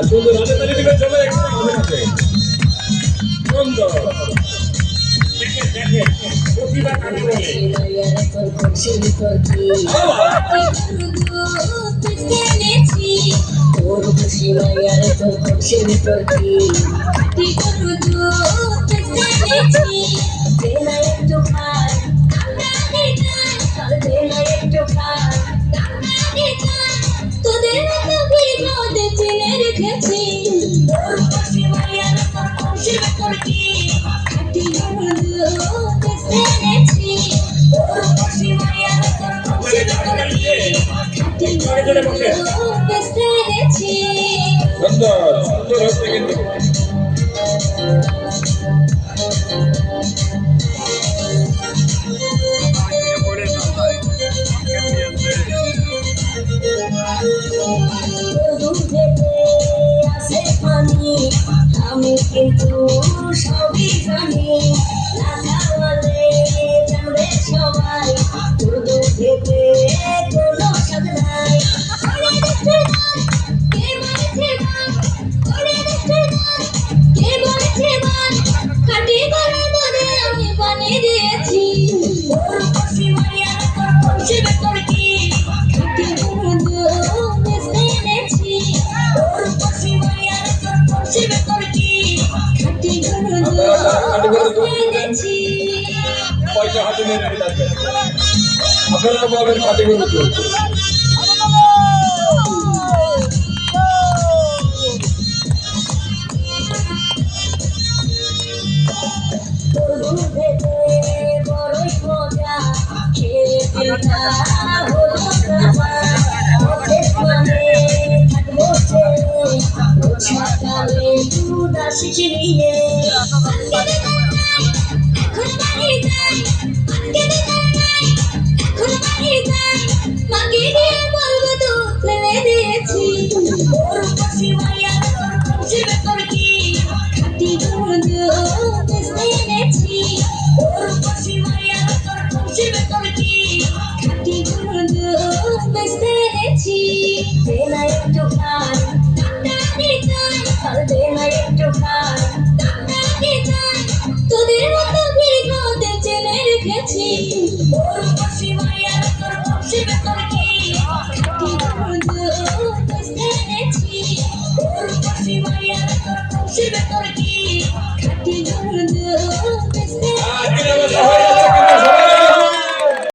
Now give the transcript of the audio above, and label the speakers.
Speaker 1: সুন্দর হাতে তালি দিবেন সবাই একদম আমাদের কাছে সুন্দর দেখেন দেখেন প্রতিভা কাকে বলে তোর খুশি মাইয়ার তোর খুশি তোরকি কি করু তুই দেনা একটু খাই দেনা একটু খাই তোদের মতো বিপদ চিনে রেখেছি তোর খুশি মাইয়ার তোর খুশি তোরকি কি করু এনেছি তোর খুশি মাইয়ার তোর খুশি তোরকি সুন্দর সুন্দর হচ্ছে কিন্তু আমি কিন্তু সবই জানি সবাই থেকে কোনো সাথ নাই আমি পানি দিয়েছি পয়সা হাতে নিয়ে রেখে থাকবেন আপনারা পাবেন হাতে করে